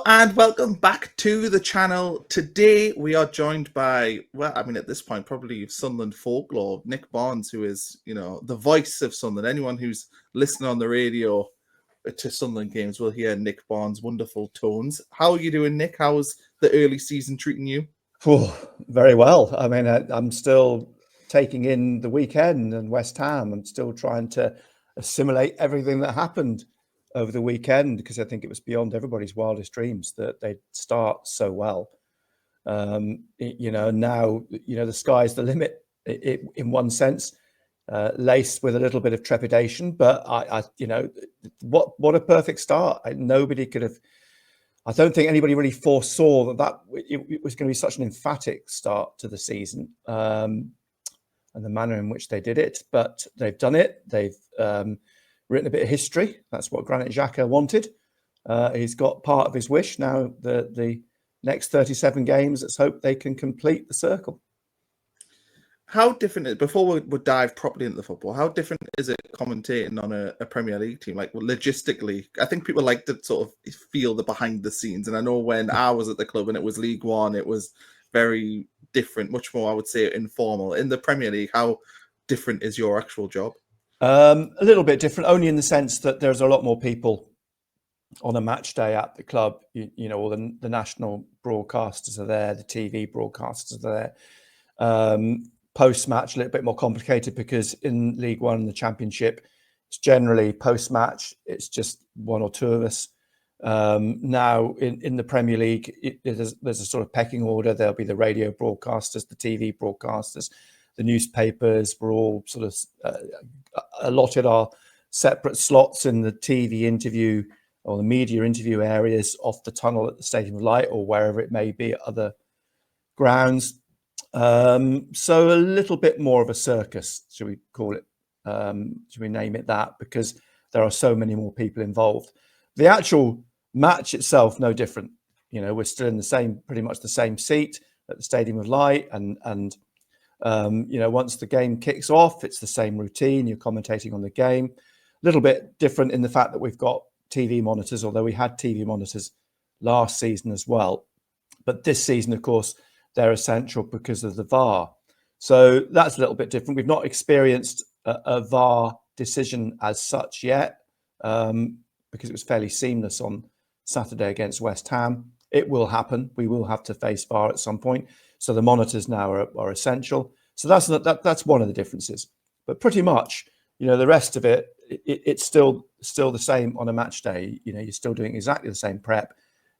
And welcome back to the channel. Today we are joined by, at this point, probably Sunderland folklore, Nick Barnes, who is, the voice of Sunderland. Anyone who's listening on the radio to Sunderland games will hear Nick Barnes' wonderful tones. How are you doing, Nick? How's the early season treating you? Oh, very well. I mean, I'm still taking in the weekend and West Ham. I'm still trying to assimilate everything that happened over the weekend because I think it was beyond everybody's wildest dreams that they'd start so well. Now, the sky's the limit in one sense, laced with a little bit of trepidation. But what a perfect start. Nobody could have. I don't think anybody really foresaw that it was going to be such an emphatic start to the season and the manner in which they did it. But they've done it. They've written a bit of history. That's what Granit Xhaka wanted. He's got part of his wish. Now the next 37 games, let's hope they can complete the circle. How different is, before we dive properly into the football, how different is it commentating on a Premier League team? Like, logistically, I think people like to sort of feel the behind the scenes. And I know when I was at the club and it was League One, it was very different, much more, I would say, informal. In the Premier League, how different is your actual job? A little bit different, only in the sense that there's a lot more people on a match day at the club. All the national broadcasters are there, the TV broadcasters are there. Post-match, a little bit more complicated because in League One and the Championship, it's generally post-match. It's just one or two of us. Now, in the Premier League, there's a sort of pecking order. There'll be the radio broadcasters, the TV broadcasters, the newspapers. We're all sort of allotted our separate slots in the TV interview or the media interview areas off the tunnel at the Stadium of Light or wherever it may be at other grounds. So a little bit more of a circus, should we call it? Should we name it that? Because there are so many more people involved. The actual match itself, no different. We're still in pretty much the same seat at the Stadium of Light, and once the game kicks off, it's the same routine. You're commentating on the game. A little bit different in the fact that we've got TV monitors, although we had TV monitors last season as well. But this season, of course, they're essential because of the VAR. So that's a little bit different. We've not experienced a VAR decision as such yet because it was fairly seamless on Saturday against West Ham. It will happen. We will have to face VAR at some point. So the monitors now are essential. So that's one of the differences. But pretty much, the rest of it's still the same on a match day. You're still doing exactly the same prep.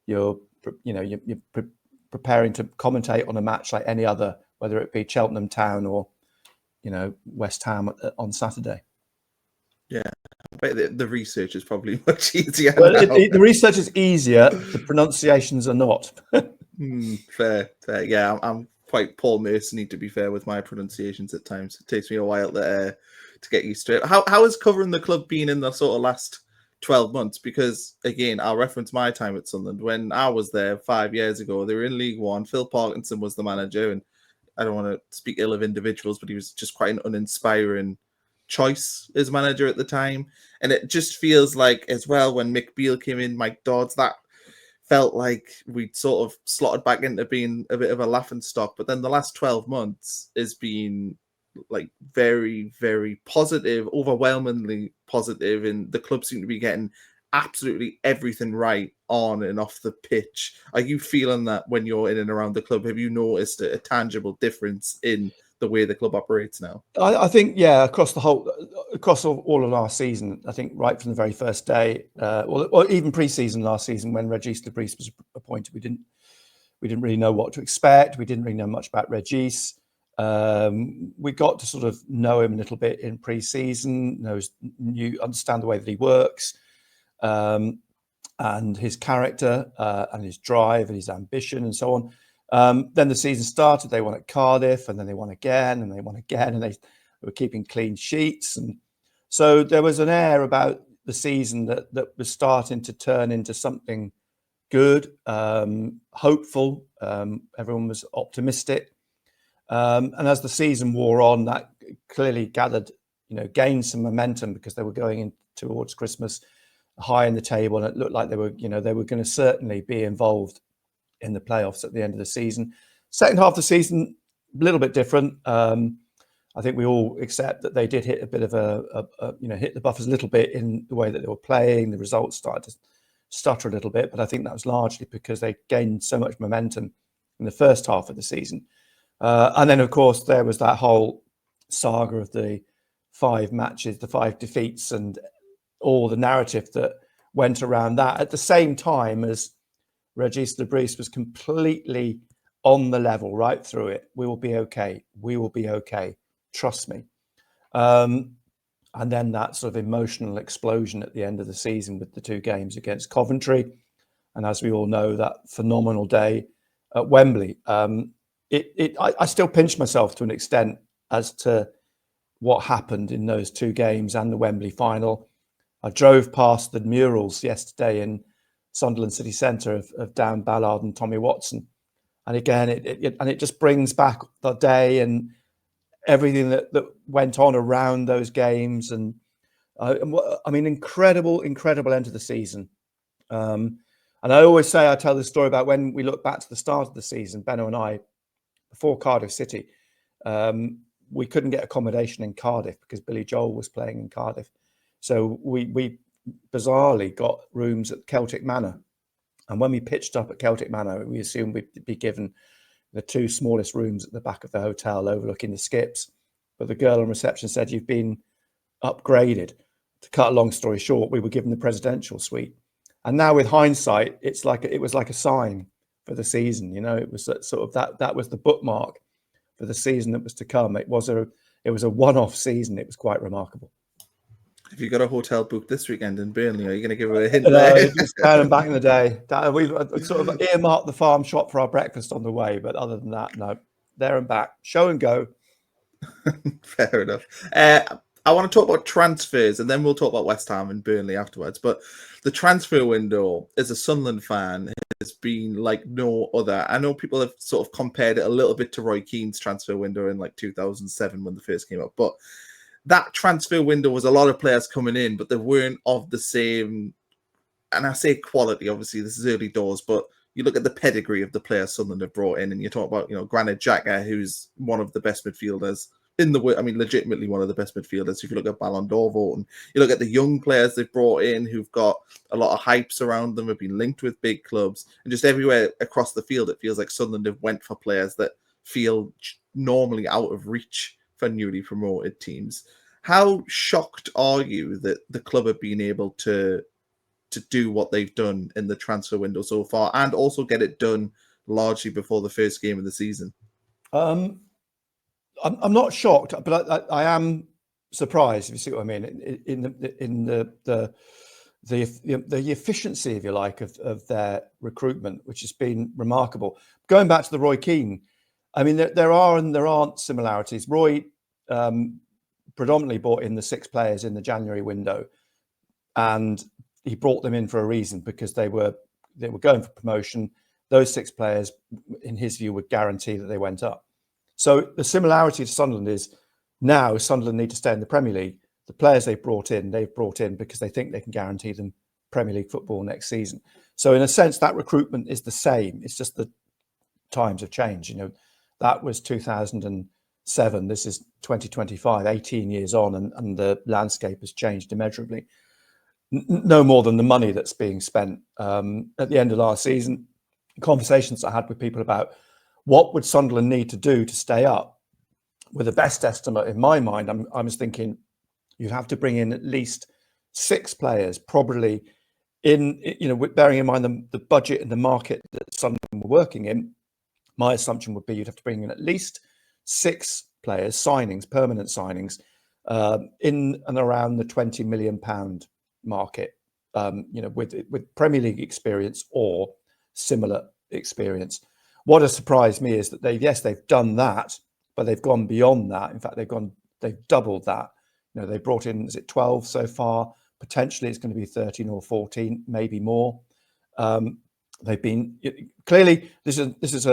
You're preparing to commentate on a match like any other, whether it be Cheltenham Town or, West Ham on Saturday. Yeah, but the research is probably much easier. Well, the research is easier. The pronunciations are not. Fair. Yeah, I'm quite Paul Merson, to be fair, with my pronunciations at times. It takes me a while to get used to it. How has covering the club been in the sort of last 12 months? Because again, I'll reference my time at Sunderland. When I was there 5 years ago, they were in League One. Phil Parkinson was the manager, and I don't want to speak ill of individuals, but he was just quite an uninspiring choice as manager at the time. And it just feels like, as well, when Mick Beale came in, Mike Dodds, that felt like we'd sort of slotted back into being a bit of a laughing stock. But then the last 12 months has been like very, very positive, overwhelmingly positive, and the club seem to be getting absolutely everything right on and off the pitch. Are you feeling that when you're in and around the club? Have you noticed a tangible difference in the way the club operates now? I think, yeah, across all of last season, I think right from the very first day, or even pre-season last season when Regis Bris was appointed, we didn't really know what to expect. We didn't really know much about Regis. We got to sort of know him a little bit in pre-season, understand the way that he works, and his character, and his drive and his ambition and so on. Then the season started, they won at Cardiff, and then they won again, and they won again, and they were keeping clean sheets. And so there was an air about the season that was starting to turn into something good, hopeful. Everyone was optimistic. And as the season wore on, that clearly gained some momentum because they were going in towards Christmas high in the table, and it looked like they were going to certainly be involved in the playoffs at the end of the season. Second half of the season, a little bit different. I think we all accept that they did hit a bit of hit the buffers a little bit in the way that they were playing. The results started to stutter a little bit, but I think that was largely because they gained so much momentum in the first half of the season. And then, of course, there was that whole saga of the 5 matches, the 5 defeats, and all the narrative that went around that at the same time as Bris was completely on the level right through it. We will be okay. We will be okay. Trust me. And then that sort of emotional explosion at the end of the season with the 2 games against Coventry. And as we all know, that phenomenal day at Wembley. I still pinch myself to an extent as to what happened in those 2 games and the Wembley final. I drove past the murals yesterday in Sunderland City Centre of Dan Ballard and Tommy Watson. And again, it just brings back the day and everything that went on around those games. And I mean, incredible end of the season. And I always say, I tell this story about when we look back to the start of the season, Benno and I, before Cardiff City, we couldn't get accommodation in Cardiff because Billy Joel was playing in Cardiff. So we bizarrely got rooms at Celtic Manor. And when we pitched up at Celtic Manor, we assumed we'd be given the 2 smallest rooms at the back of the hotel overlooking the skips. But the girl on reception said, "You've been upgraded." To cut a long story short, we were given the presidential suite. And now with hindsight, it was like a sign for the season. It was sort of that was the bookmark for the season that was to come. It was a one-off season. It was quite remarkable. Have you got a hotel booked this weekend in Burnley? Are you going to give her a hint? No, it was kind of back in the day. We've sort of earmarked the farm shop for our breakfast on the way, but other than that, no. There and back, show and go. Fair enough. I want to talk about transfers, and then we'll talk about West Ham and Burnley afterwards. But the transfer window, as a Sunderland fan, has been like no other. I know people have sort of compared it a little bit to Roy Keane's transfer window in like 2007 when the first came up, but that transfer window was a lot of players coming in, but they weren't of the same, and I say quality, obviously this is early doors, but you look at the pedigree of the players Sunderland have brought in, and you talk about, Granit Xhaka, who's one of the best midfielders in the world. I mean, legitimately one of the best midfielders. If you look at Ballon d'Or voting, you look at the young players they've brought in who've got a lot of hypes around them, have been linked with big clubs, and just everywhere across the field, it feels like Sunderland have went for players that feel normally out of reach for newly promoted teams. How shocked are you that the club have been able to do what they've done in the transfer window so far, and also get it done largely before the first game of the season? I'm not shocked, but I am surprised, if you see what I mean, in the efficiency, if you like, of their recruitment, which has been remarkable. Going back to the Roy Keane, I mean, there are and there aren't similarities. Roy predominantly brought in the 6 players in the January window, and he brought them in for a reason, because they were going for promotion. Those 6 players, in his view, would guarantee that they went up. So the similarity to Sunderland is now Sunderland need to stay in the Premier League. The players they've brought in because they think they can guarantee them Premier League football next season. So in a sense, that recruitment is the same. It's just the times have changed. That was 2007. This is 2025, 18 years on, and the landscape has changed immeasurably. No more than the money that's being spent. At the end of last season, conversations I had with people about what would Sunderland need to do to stay up, with the best estimate in my mind, I was thinking you'd have to bring in at least 6 players, probably bearing in mind the budget and the market that Sunderland were working in. My assumption would be you'd have to bring in at least 6 players, signings, permanent signings, in and around the £20 million market, with Premier League experience or similar experience. What has surprised me is that they've done that, but they've gone beyond that. In fact, they've doubled that. They brought in, is it 12 so far? Potentially it's going to be 13 or 14, maybe more. They've been clearly this is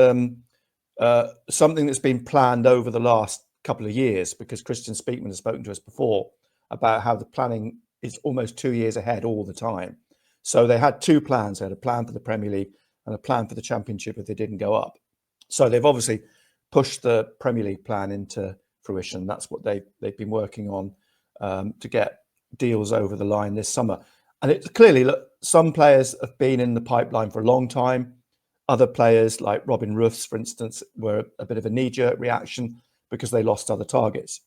something that's been planned over the last couple of years, because Christian Speakman has spoken to us before about how the planning is almost 2 years ahead all the time. So they had two plans. They had a plan for the Premier League and a plan for the Championship if they didn't go up. So they've obviously pushed the Premier League plan into fruition. That's what they've been working on to get deals over the line this summer. And it's clearly, look, some players have been in the pipeline for a long time. Other players, like Robin Ruffs, for instance, were a bit of a knee-jerk reaction because they lost other targets.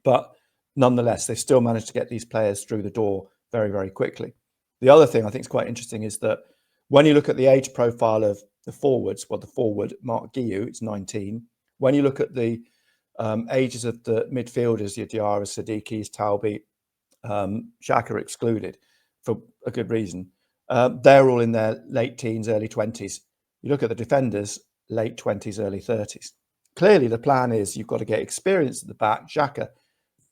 But nonetheless, they still managed to get these players through the door very, very quickly. The other thing I think is quite interesting is that when you look at the age profile of the forwards, well, the forward, Mark Guiu, it's 19. When you look at the ages of the midfielders, your Diarra, Siddiquis, Talbi, Xhaka excluded for a good reason, they're all in their late teens, early 20s. You look at the defenders, late 20s, early 30s. Clearly, the plan is you've got to get experience at the back. Xhaka,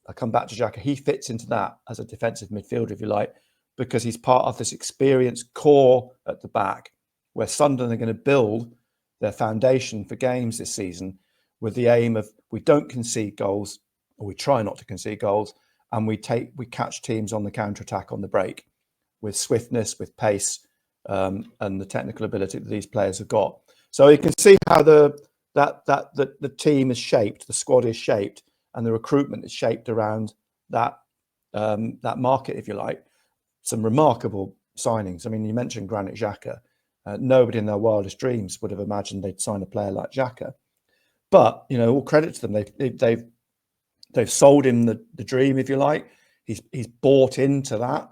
I come back to Xhaka, he fits into that as a defensive midfielder, if you like, because he's part of this experienced core at the back where Sunderland are going to build their foundation for games this season with the aim of we don't concede goals, or we try not to concede goals, and we catch teams on the counter-attack on the break with swiftness, with pace, and the technical ability that these players have got. So you can see how the team is shaped, the squad is shaped, and the recruitment is shaped around that market, if you like. Some remarkable signings. I mean, you mentioned Granit Xhaka. Nobody in their wildest dreams would have imagined they'd sign a player like Xhaka. But all credit to them. They've sold him the dream, if you like. He's bought into that.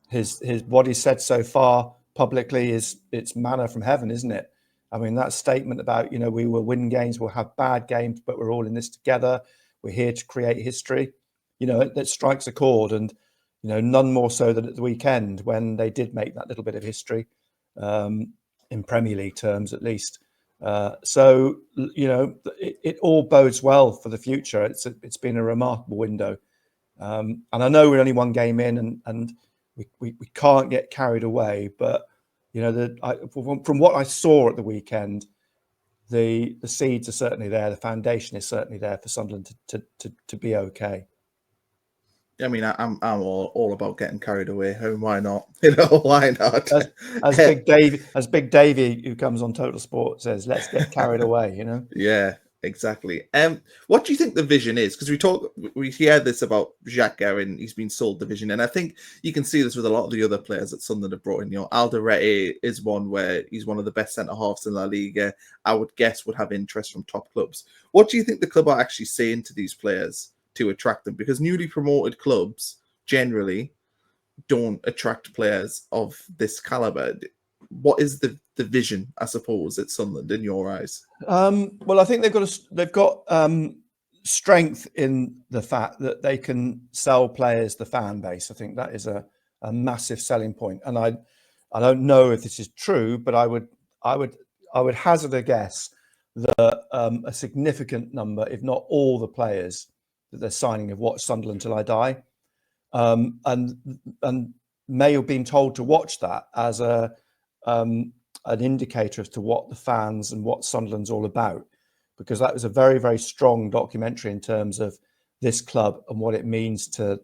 His what he said so far publicly is it's manna from heaven, isn't it? I mean, that statement about we will win games, we'll have bad games, but we're all in this together. We're here to create history. That strikes a chord, and none more so than at the weekend when they did make that little bit of history in Premier League terms, at least. So it all bodes well for the future. It's been a remarkable window, and I know we're only one game in, and we can't get carried away. But from what I saw at the weekend, the seeds are certainly there. The foundation is certainly there for Sunderland to be okay. I mean, I'm all about getting carried away. Why not? Why not? As Big Davey, who comes on Total Sport, says, "Let's get carried away." Yeah, exactly. What do you think the vision is? Because we hear this about Xhaka, and he's been sold the vision, and I think you can see this with a lot of the other players that Sunderland have brought in. Alderete is one where he's one of the best centre halves in La Liga. I would guess would have interest from top clubs. What do you think the club are actually saying to these players to attract them? Because newly promoted clubs generally don't attract players of this caliber. What is the vision, I suppose, at Sunderland in your eyes? Well, I think they've got strength in the fact that they can sell players the fan base. I think that is a massive selling point. And I don't know if this is true, but I would hazard a guess that a significant number, if not all the players that they're signing, have watched Sunderland Till I Die, and may have been told to watch that as an indicator as to what the fans and what Sunderland's all about, because that was a very, very strong documentary in terms of this club and what it means to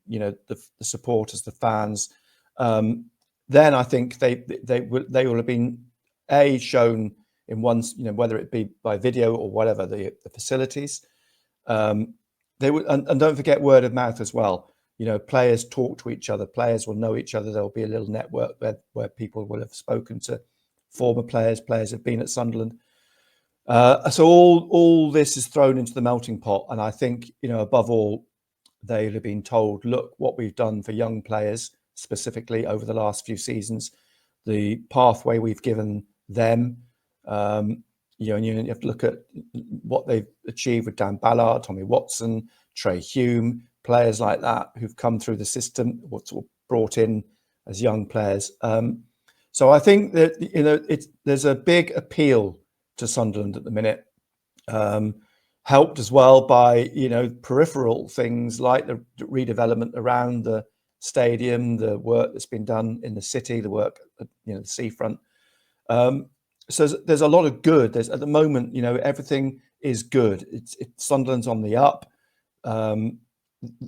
the supporters, the fans. Then I think they will have been shown in one, whether it be by video or whatever, the facilities. They would, and don't forget word of mouth as well. Players talk to each other. Players will know each other. There'll be a little network where people will have spoken to former players. Players have been at Sunderland. So all this is thrown into the melting pot. And I think, above all, they'll have been told, look, what we've done for young players specifically over the last few seasons, the pathway we've given them. And you have to look at what they've achieved with Dan Ballard, Tommy Watson, Trey Hume, players like that who've come through the system, what's brought in as young players. So I think that there's a big appeal to Sunderland at the minute, helped as well by peripheral things like the redevelopment around the stadium, the work that's been done in the city, the work at the seafront. So there's a lot of good. At the moment, everything is good. Sunderland's on the up.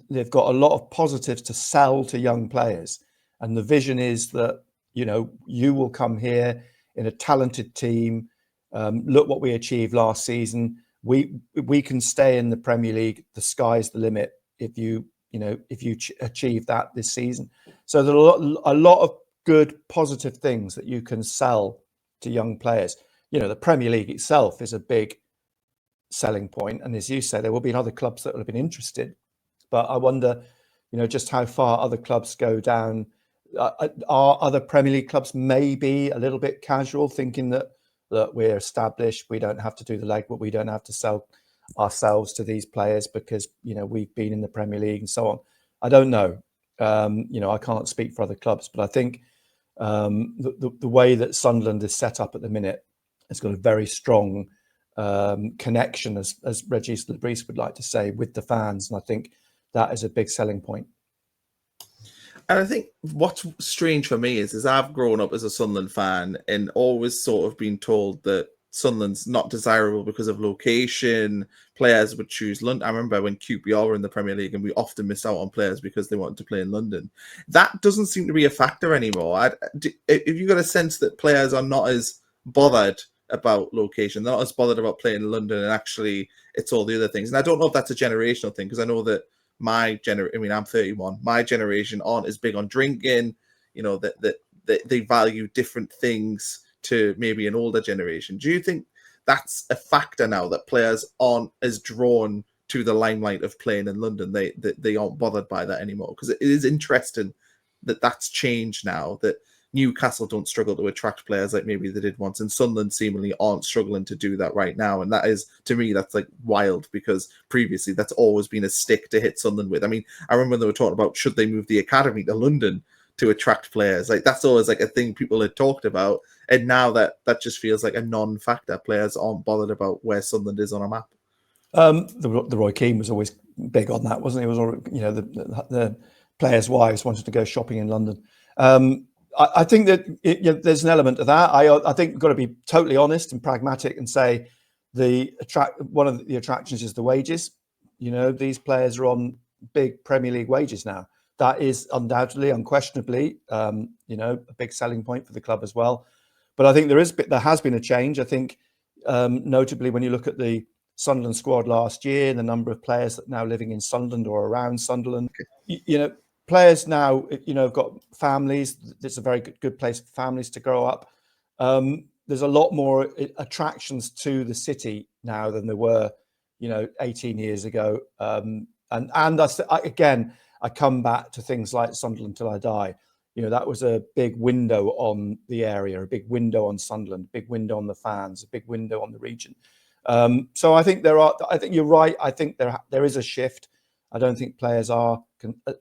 they've got a lot of positives to sell to young players, and the vision is that you will come here in a talented team. Look what we achieved last season. We can stay in the Premier League. The sky's the limit if you achieve that this season. So there are a lot of good positive things that you can sell to young players. The Premier League itself is a big selling point, and as you say, there will be other clubs that will have been interested. But I wonder, just how far other clubs go down. Are other Premier League clubs maybe a little bit casual, thinking that we're established, we don't have to do the legwork, we don't have to sell ourselves to these players because we've been in the Premier League and so on. I don't know. I can't speak for other clubs, but I think the way that Sunderland is set up at the minute has got a very strong connection, as Regis Bris would like to say, with the fans, and I think that is a big selling point. And I think what's strange for me is I've grown up as a Sunderland fan and always sort of been told that Sunderland's not desirable because of location. Players would choose London. I remember when QPR were in the Premier League and we often missed out on players because they wanted to play in London. That doesn't seem to be a factor anymore. If you got a sense that players are not as bothered about location, they're not as bothered about playing in London, and actually it's all the other things. And I don't know if that's a generational thing, because I know that I'm 31. My generation aren't as big on drinking. That they value different things to maybe an older generation. Do you think that's a factor now, that players aren't as drawn to the limelight of playing in London? They aren't bothered by that anymore? Because it is interesting that that's changed now, that Newcastle don't struggle to attract players like maybe they did once, and Sunderland seemingly aren't struggling to do that right now. And that is, to me, that's like wild, because previously that's always been a stick to hit Sunderland with. I mean, I remember they were talking about, should they move the academy to London to attract players? Like, that's always like a thing people had talked about, and now that just feels like a non-factor. Players aren't bothered about where Sunderland is on a map. The Roy Keane was always big on that, wasn't he? It was the players' wives wanted to go shopping in London. I think that there's an element of that. I think we've got to be totally honest and pragmatic and say one of the attractions is the wages. These players are on big Premier League wages now. That is undoubtedly, unquestionably, a big selling point for the club as well. But I think there has been a change. I think, notably, when you look at the Sunderland squad last year, the number of players that are now living in Sunderland or around Sunderland, players now, have got families. It's a very good place for families to grow up. There's a lot more attractions to the city now than there were, 18 years ago. And I come back to things like Sunderland Till I Die. That was a big window on the area, a big window on Sunderland, a big window on the fans, a big window on the region. So I think I think you're right. I think there is a shift. I don't think players are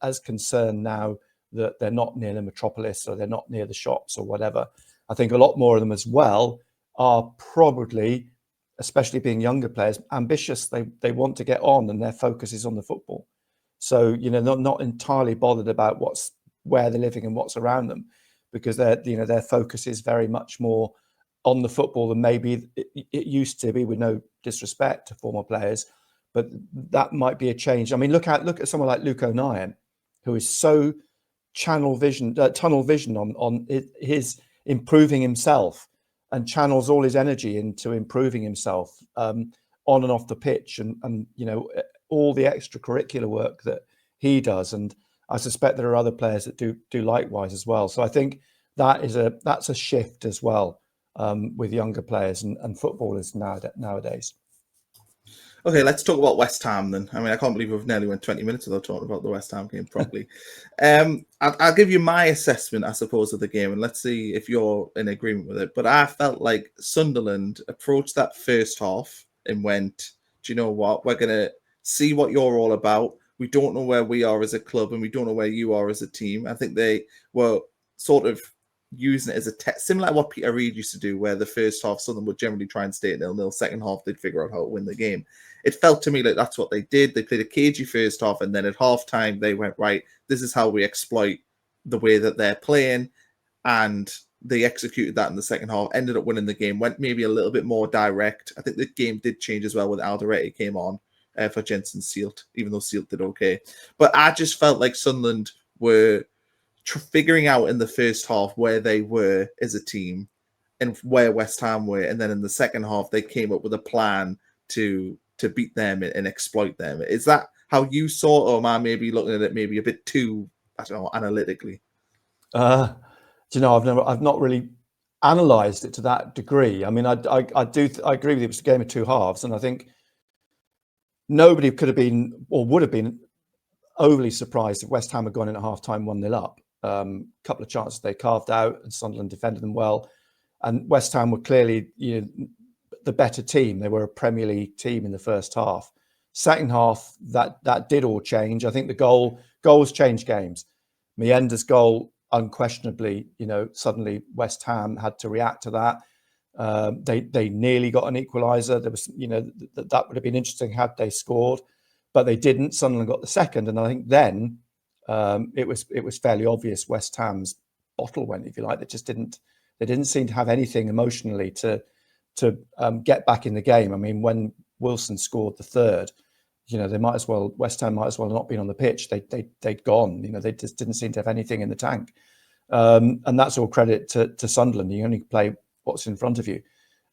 as concerned now that they're not near the metropolis or they're not near the shops or whatever. I think a lot more of them as well are probably, especially being younger players, ambitious. They want to get on, and their focus is on the football. So, not entirely bothered about where they're living and what's around them, because their focus is very much more on the football than maybe it used to be, with no disrespect to former players. But that might be a change. I mean, look at someone like Luke O'Nien, who is so tunnel vision on his improving himself, and channels all his energy into improving himself on and off the pitch, and all the extracurricular work that he does. And I suspect there are other players that do likewise as well. So I think that's a shift as well with younger players and footballers nowadays. Okay, let's talk about West Ham then. I mean, I can't believe we've nearly went 20 minutes without talking about the West Ham game properly. I'll give you my assessment, I suppose, of the game, and let's see if you're in agreement with it. But I felt like Sunderland approached that first half and went, do you know what? We're going to see what you're all about. We don't know where we are as a club, and we don't know where you are as a team. I think they were sort of using it as a test, similar to what Peter Reid used to do, where the first half Sunderland would generally try and stay at 0-0. Second half, they'd figure out how to win the game. It felt to me like that's what they did. They played a cagey first half, and then at halftime they went, right, this is how we exploit the way that they're playing, and they executed that in the second half, ended up winning the game, went maybe a little bit more direct. I think the game did change as well when Alderete came on for Jensen Sealt, even though Sealt did okay. But I just felt like Sunderland were figuring out in the first half where they were as a team and where West Ham were, and then in the second half they came up with a plan to beat them and exploit them. Is that how you saw it, or am I maybe looking at it maybe a bit too, I don't know, analytically? Do you know, I've not really analysed it to that degree. I mean, I agree with you. It was a game of two halves, and I think nobody could have been or would have been overly surprised if West Ham had gone in at half time 1-0 up. A couple of chances they carved out, and Sunderland defended them well. And West Ham were clearly, the better team. They were a Premier League team in the first half. Second half, that did all change. I think the goals changed games. Mienda's goal, unquestionably, suddenly West Ham had to react to that. They nearly got an equaliser. There was, that would have been interesting had they scored, but they didn't. Sunderland got the second, and I think then it was fairly obvious West Ham's bottle went, if you like. They didn't seem to have anything emotionally to get back in the game. I mean, when Wilson scored the third, West Ham might as well not been on the pitch. They'd gone. They just didn't seem to have anything in the tank, and that's all credit to Sunderland. You only play what's in front of you.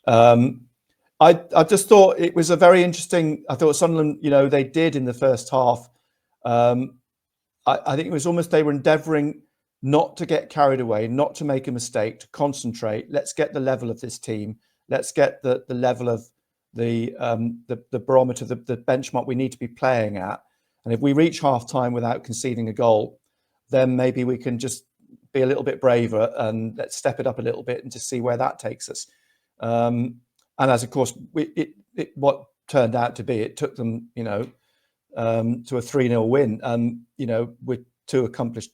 I just thought it was a very interesting. I thought Sunderland, they did in the first half. I think it was almost they were endeavouring not to get carried away, not to make a mistake, to concentrate. Let's get the level of this team. Let's get the level of the barometer, the benchmark we need to be playing at. And if we reach half time without conceding a goal, then maybe we can just be a little bit braver and let's step it up a little bit and just see where that takes us. And as of course, what turned out to be, it took them, to a 3-0 win, with two accomplished,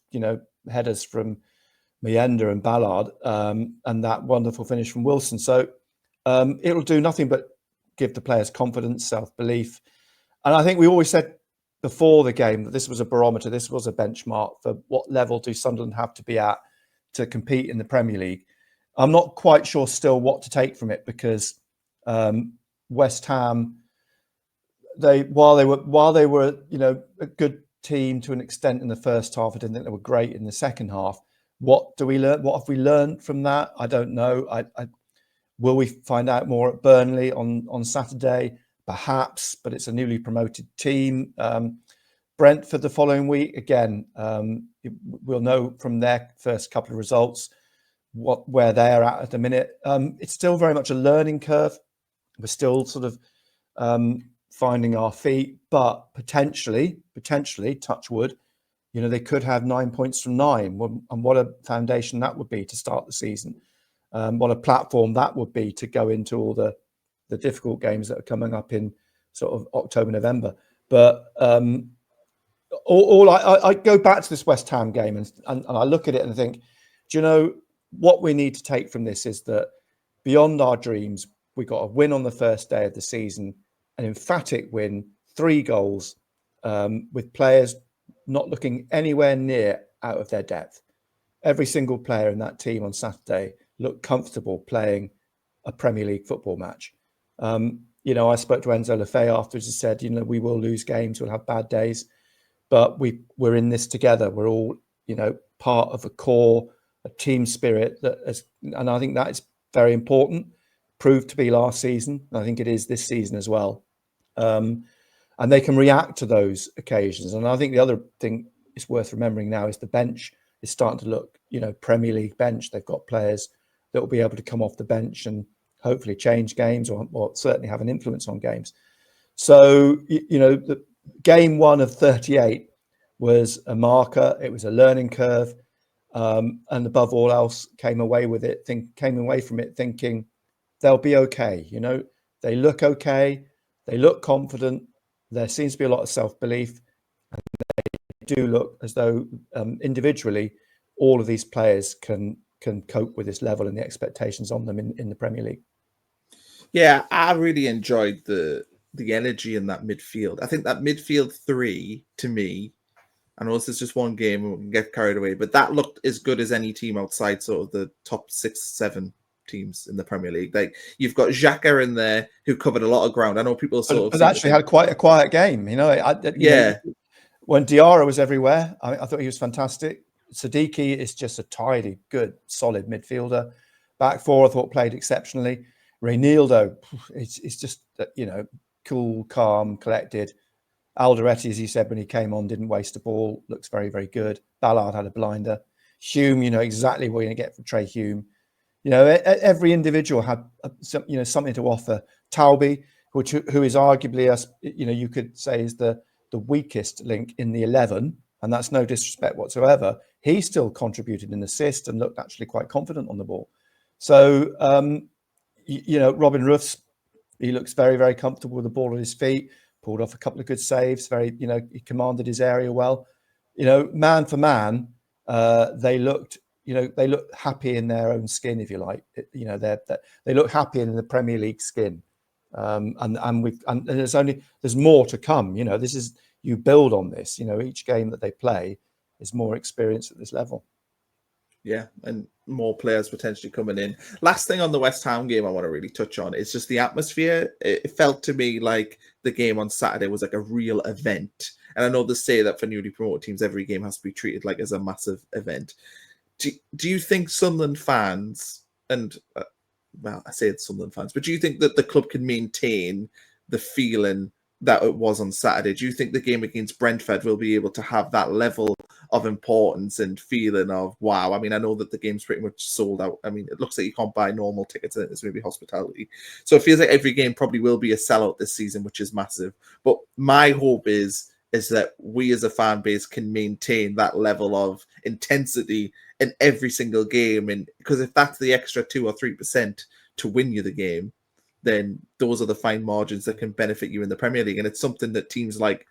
headers from Mienda and Ballard, and that wonderful finish from Wilson. So it'll do nothing but give the players confidence, self-belief. And I think we always said before the game that this was a barometer, this was a benchmark for what level do Sunderland have to be at to compete in the Premier League. I'm not quite sure still what to take from it, because West Ham, while they were a good team to an extent in the first half, I didn't think they were great in the second half. What do we learn? What have we learned from that? I don't know. Will we find out more at Burnley on Saturday? Perhaps, but it's a newly promoted team. Brentford the following week. Again, we'll know from their first couple of results where they're at the minute. It's still very much a learning curve. We're still sort of finding our feet, but potentially, touch wood, they could have 9 points from 9. And what a foundation that would be to start the season. What a platform that would be to go into all the difficult games that are coming up in sort of October, November. But I go back to this West Ham game and I look at it and think, do you know what we need to take from this is that beyond our dreams, we got a win on the first day of the season, an emphatic win, 3 goals, with players not looking anywhere near out of their depth. Every single player in that team on Saturday looked comfortable playing a Premier League football match. I spoke to Enzo Lefebvre afterwards and said, we will lose games, we'll have bad days, but we're in this together. We're all, part of a core, a team spirit and I think that is very important. Proved to be last season. I think it is this season as well. And they can react to those occasions. And I think the other thing is worth remembering now is the bench is starting to look, Premier League bench. They've got players that will be able to come off the bench and hopefully change games or certainly have an influence on games. So, the game 1 of 38 was a marker. It was a learning curve. And above all else, came away from it thinking they'll be okay. They look okay. They look confident. There seems to be a lot of self-belief. And they do look as though individually, all of these players can cope with this level and the expectations on them in the Premier League. Yeah, I really enjoyed the energy in that midfield. I think that midfield 3, to me, I know this is just one game and we can get carried away, but that looked as good as any team outside sort of the top 6, 7 teams in the Premier League. Like you've got Xhaka in there who covered a lot of ground. I know people sort But of actually had quite a quiet game. You know, when Diarra was everywhere, I thought he was fantastic. Siddiqui is just a tidy, good, solid midfielder. Back four, I thought played exceptionally. Reynaldo, it's just, cool, calm, collected. Alderete, as you said, when he came on, didn't waste a ball. Looks very, very good. Ballard had a blinder. Hume, you know exactly what you're going to get from Trey Hume. You know, every individual had something to offer. Talby, who is arguably, you could say is the weakest link in the 11, and that's no disrespect whatsoever. He still contributed an assist and looked actually quite confident on the ball. So, Robin Ruffs, he looks very, very comfortable with the ball at his feet. Pulled off a couple of good saves. He commanded his area well. Man for man, they looked happy in their own skin, if you like. They look happy in the Premier League skin. And there's more to come. You build on this. Each game that they play is more experience at this level. Yeah, and more players potentially coming in. Last thing on the West Ham game I want to really touch on is just the atmosphere. It felt to me like the game on Saturday was like a real event. And I know they say that for newly promoted teams, every game has to be treated like as a massive event. Do you think Sunderland fans, and I say it's Sunderland fans, but do you think that the club can maintain the feeling that it was on Saturday? Do you think the game against Brentford will be able to have that level of importance and feeling of wow? I mean, I know that the game's pretty much sold out. I mean, it looks like you can't buy normal tickets. It's maybe hospitality. So it feels like every game probably will be a sellout this season, which is massive. But my hope is that we as a fan base can maintain that level of intensity in every single game. And because if that's the extra 2 or 3% to win you the game, then those are the fine margins that can benefit you in the Premier League. And it's something that teams like,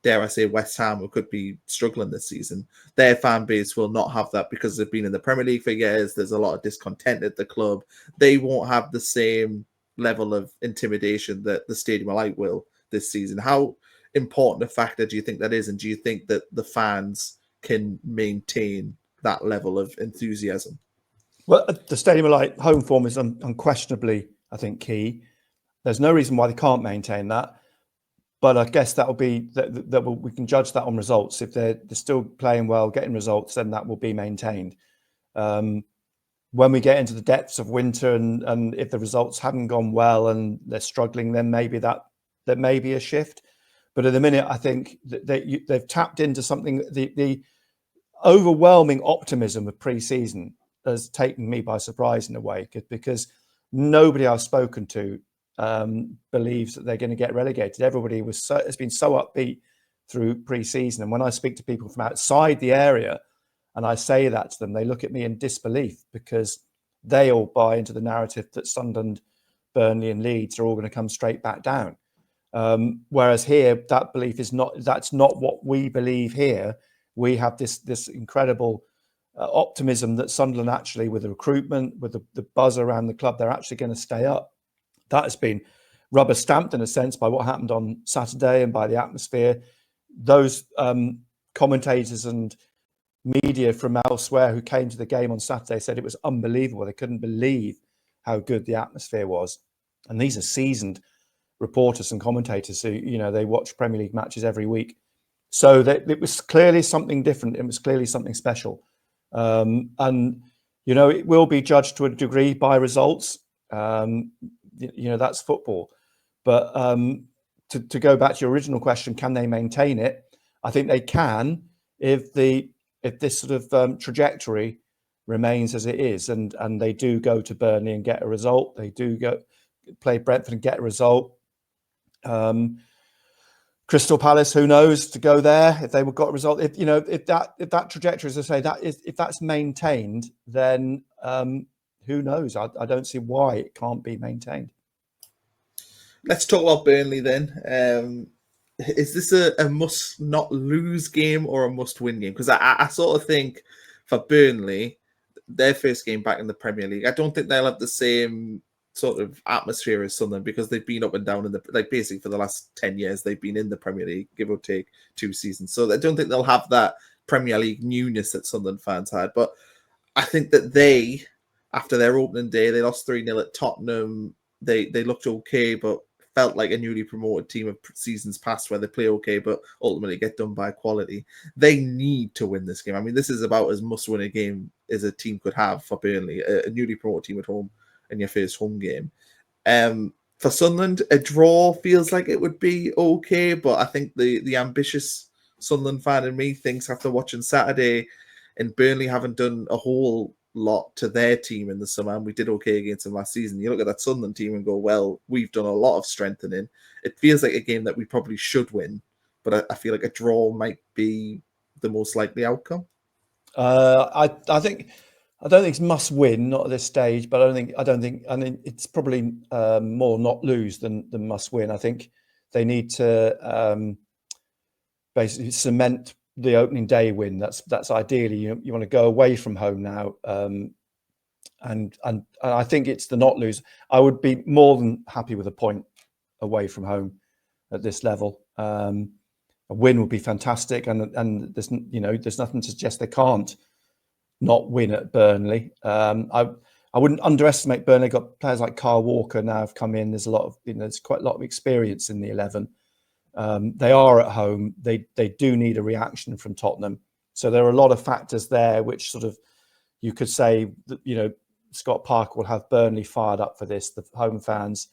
dare I say, West Ham, who could be struggling this season, their fan base will not have that because they've been in the Premier League for years. There's a lot of discontent at the club. They won't have the same level of intimidation that the Stadium of Light will this season. How important a factor do you think that is? And do you think that the fans can maintain that level of enthusiasm? Well, the Stadium of Light home form is unquestionably, I think, key. There's no reason why they can't maintain that. But I guess that will be that we can judge that on results. If they're still playing well, getting results, then that will be maintained. When we get into the depths of winter and if the results haven't gone well and they're struggling, then maybe that may be a shift. But at the minute, I think that they've tapped into something. The overwhelming optimism of pre-season has taken me by surprise in a way, because nobody I've spoken to believes that they're going to get relegated. Everybody has been so upbeat through pre-season, and when I speak to people from outside the area and I say that to them, they look at me in disbelief because they all buy into the narrative that Sunderland, Burnley and Leeds are all going to come straight back down. Whereas here, that belief that's not what we believe here. We have this incredible optimism that Sunderland actually, with the recruitment, with the buzz around the club, they're actually going to stay up. That has been rubber stamped in a sense by what happened on Saturday and by the atmosphere. Those commentators and media from elsewhere who came to the game on Saturday said it was unbelievable. They couldn't believe how good the atmosphere was. And these are seasoned reporters and commentators who, they watch Premier League matches every week. So it was clearly something different. It was clearly something special. And it will be judged to a degree by results. That's football. But to go back to your original question, can they maintain it? I think they can if this sort of trajectory remains as it is, and they do go to Burnley and get a result. They do go play Brentford and get a result. Crystal Palace, who knows, to go there if they got a result. If that trajectory, as I say, if that's maintained, then who knows? I don't see why it can't be maintained. Let's talk about Burnley then. Is this a must not lose game or a must win game? Because I sort of think for Burnley, their first game back in the Premier League, I don't think they'll have the same sort of atmosphere as Sunderland because they've been up and down in basically for the last 10 years they've been in the Premier League, give or take 2 seasons. So I don't think they'll have that Premier League newness that Sunderland fans had. But I think that they after their opening day, they lost 3-0 at Tottenham. They looked okay, but felt like a newly promoted team of seasons past where they play okay, but ultimately get done by quality. They need to win this game. I mean, this is about as must-win a game as a team could have for Burnley, a newly promoted team at home in your first home game. For Sunderland, a draw feels like it would be okay, but I think the ambitious Sunderland fan in me thinks after watching Saturday and Burnley haven't done a whole lot to their team in the summer, and we did okay against them last season. You look at that Sunderland team and go, well, we've done a lot of strengthening. It feels like a game that we probably should win, but I feel like a draw might be the most likely outcome. I think I don't think it's must win, not at this stage, but I mean it's probably more not lose than must win. I think they need to basically cement the opening day win. That's ideally you want to go away from home now, and I think it's the not lose. I would be more than happy with a point away from home at this level. A win would be fantastic, and there's nothing to suggest they can't not win at Burnley. I wouldn't underestimate Burnley. Got players like Kyle Walker now have come in. There's a lot of there's quite a lot of experience in the 11. They are at home. They do need a reaction from Tottenham. So there are a lot of factors there which sort of you could say that, Scott Parker will have Burnley fired up for this. The home fans,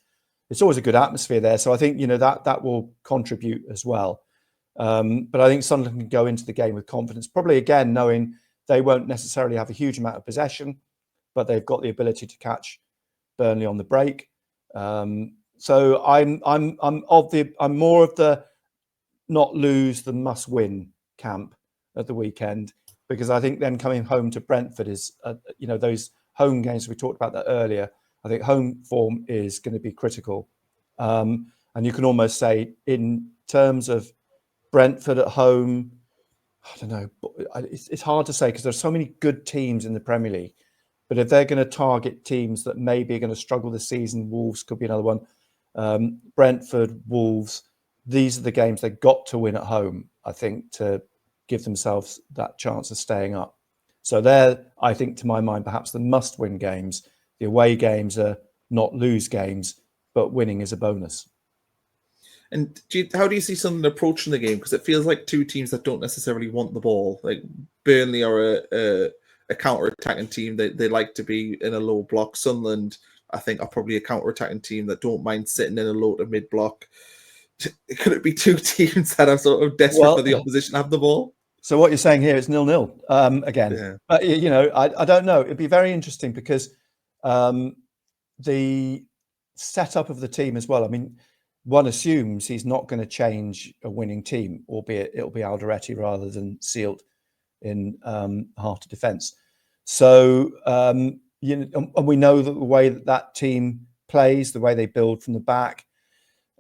it's always a good atmosphere there. So I think that will contribute as well. But I think Sunderland can go into the game with confidence, probably again knowing they won't necessarily have a huge amount of possession, but they've got the ability to catch Burnley on the break. So I'm more of the not lose than must win camp at the weekend, because I think then coming home to Brentford is those home games, we talked about that earlier. I think home form is going to be critical, and you can almost say in terms of Brentford at home, I don't know. It's hard to say because there's so many good teams in the Premier League. But if they're going to target teams that maybe are going to struggle this season, Wolves could be another one. Brentford, Wolves, these are the games they've got to win at home, I think, to give themselves that chance of staying up. So they're, I think, to my mind, perhaps the must-win games. The away games are not lose games, but winning is a bonus. And how do you see Sunderland approaching the game? Because it feels like two teams that don't necessarily want the ball. Like Burnley are a counter-attacking team. They like to be in a low block. Sunderland, I think, are probably a counter-attacking team that don't mind sitting in a low to mid-block. Could it be two teams that are sort of desperate for the opposition to have the ball? So what you're saying here is 0-0 again. Yeah. But, I don't know. It'd be very interesting because the setup of the team as well. I mean, one assumes he's not going to change a winning team, albeit it'll be Alderete rather than Sealt in half to defence. So, and we know that the way that team plays, the way they build from the back,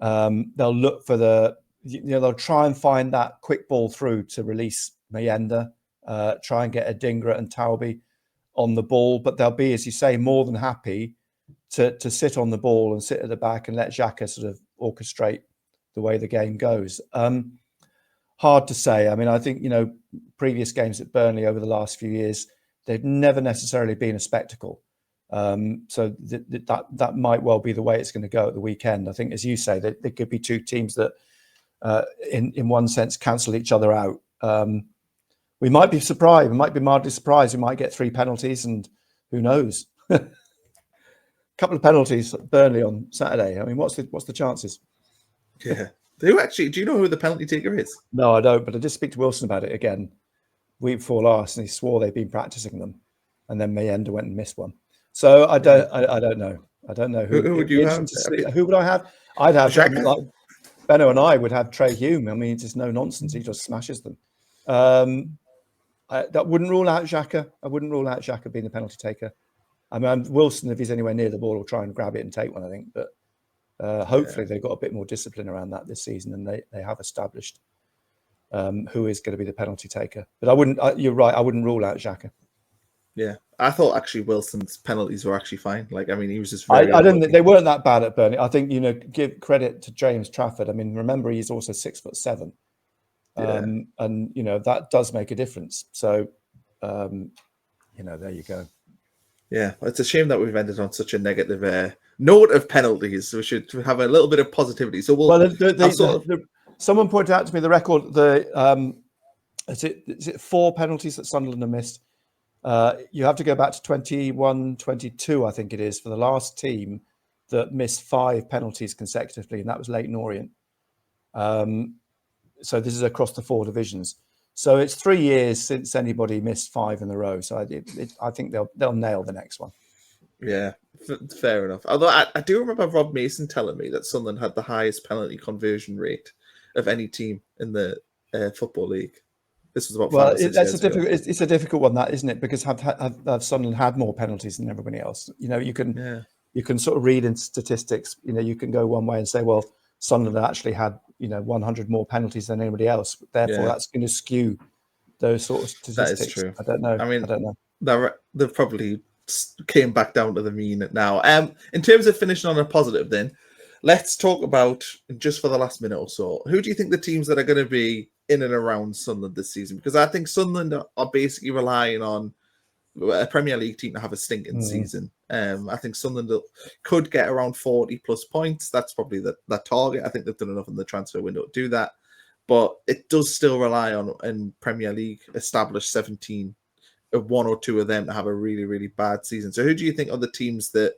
they'll look for they'll try and find that quick ball through to release Mayenda, try and get Adingra and Taubi on the ball, but they'll be, as you say, more than happy to sit on the ball and sit at the back and let Xhaka sort of orchestrate the way the game goes. Hard to say. I mean, I think, previous games at Burnley over the last few years, they've never necessarily been a spectacle. So that might well be the way it's going to go at the weekend. I think, as you say, there could be two teams that, in one sense, cancel each other out. We might be surprised. We might be mildly surprised. We might get 3 penalties, and who knows? Couple of penalties at Burnley on Saturday. I mean, what's the chances? Yeah. Do you know who the penalty taker is? No, I don't. But I did speak to Wilson about it again week before last, and he swore they'd been practicing them, and then Mayenda went and missed one. So I don't know. I don't know who would you have. Who would I have? I'd have Xhaka? like Benno and I would have Trey Hume. I mean, it's just no nonsense. He just smashes them. That wouldn't rule out Xhaka. I wouldn't rule out Xhaka being the penalty taker. I mean, Wilson, if he's anywhere near the ball, will try and grab it and take one, I think. But hopefully they've got a bit more discipline around that this season, and they have established who is going to be the penalty taker. But you're right, I wouldn't rule out Xhaka. Yeah, I thought actually Wilson's penalties were actually fine. Like, I mean, he was just I don't think they weren't that bad at Burnley. I think, give credit to James Trafford. I mean, remember, he's also 6'7". And, that does make a difference. So, there you go. Yeah, it's a shame that we've ended on such a negative note of penalties. We should have a little bit of positivity. So someone pointed out to me the record. Is it 4 penalties that Sunderland have missed? You have to go back to 21-22, I think it is, for the last team that missed 5 penalties consecutively, and that was Leyton Orient. So this is across the 4 divisions. So it's 3 years since anybody missed 5 in a row. So I think they'll nail the next one. Yeah, fair enough. Although I do remember Rob Mason telling me that Sunderland had the highest penalty conversion rate of any team in the Football League. This was about 5 or 6 years ago. It's a difficult one, that, isn't it? Because have Sunderland had more penalties than everybody else? You know, you can sort of read in statistics. You know, you can go one way and say, well, Sunderland actually had 100 more penalties than anybody else. Therefore, that's going to skew those sort of statistics. That is true. I don't know. I don't know. They've probably came back down to the mean now. In terms of finishing on a positive, then let's talk about, just for the last minute or so, who do you think the teams that are going to be in and around Sunderland this season? Because I think Sunderland are basically relying on a Premier League team to have a stinking season. I think Sunderland could get around 40 plus points. That's probably the target. I think they've done enough in the transfer window to do that. But it does still rely on, in Premier League, established 17, 1 or 2 of them to have a really, really bad season. So who do you think are the teams that,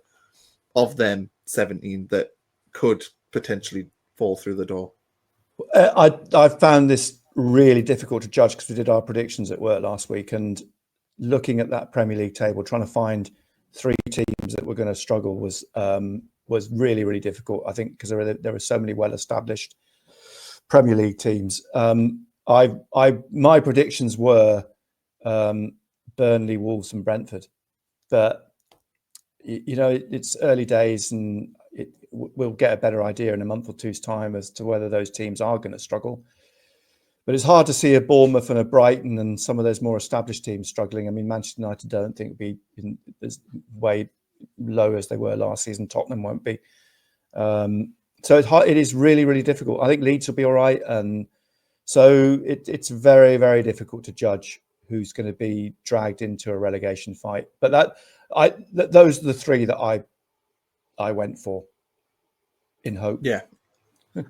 of them 17, that could potentially fall through the door? I found this really difficult to judge because we did our predictions at work last week, and looking at that Premier League table, trying to find 3 teams that were going to struggle was really, really difficult. I think because there were so many well-established Premier League teams. My predictions were Burnley, Wolves, and Brentford, but it's early days, and we'll get a better idea in a month or two's time as to whether those teams are going to struggle. But it's hard to see a Bournemouth and a Brighton and some of those more established teams struggling. I mean, Manchester United don't think will be as way low as they were last season. Tottenham won't be. So it's hard. It is really, really difficult. I think Leeds will be all right. And so it's very, very difficult to judge who's going to be dragged into a relegation fight. But those are the 3 that I went for in hope. Yeah.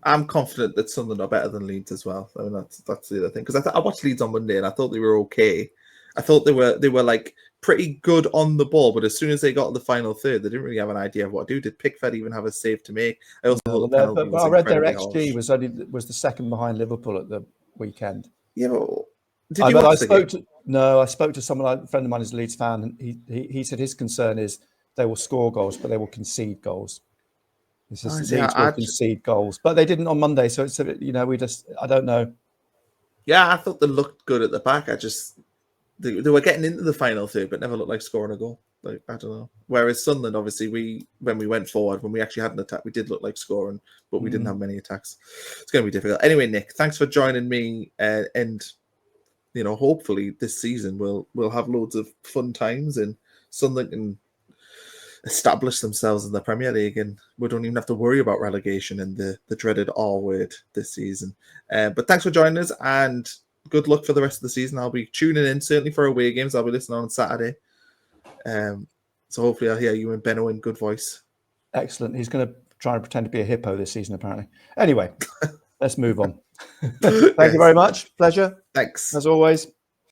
I'm confident that Sunderland are better than Leeds as well. I mean, that's the other thing. Because I watched Leeds on Monday and I thought they were okay. I thought they were like pretty good on the ball, but as soon as they got to the final third, they didn't really have an idea of what to do. Did Pickford even have a save to make? I also thought the penalty was I read their XG harsh. was the second behind Liverpool at the weekend. Yeah, but did you watch the game? I spoke to someone, a friend of mine who's a Leeds fan, and he said his concern is they will score goals, but they will concede goals. Leeds will concede goals, but they didn't on Monday. So it's I don't know. Yeah, I thought they looked good at the back. They were getting into the final third, but never looked like scoring a goal. Like, I don't know. Whereas Sunderland, obviously, when we went forward, when we actually had an attack, we did look like scoring, but we didn't have many attacks. It's going to be difficult. Anyway, Nick, thanks for joining me, and hopefully this season we'll have loads of fun times, and Sunderland can establish themselves in the Premier League, and we don't even have to worry about relegation and the dreaded R word this season. But thanks for joining us, and good luck for the rest of the season. I'll be tuning in certainly for away games. I'll be listening on Saturday. So hopefully I'll hear you and Benno in good voice. Excellent. He's going to try and pretend to be a hippo this season, apparently. Anyway, let's move on. Thank you very much. Pleasure. Thanks. As always.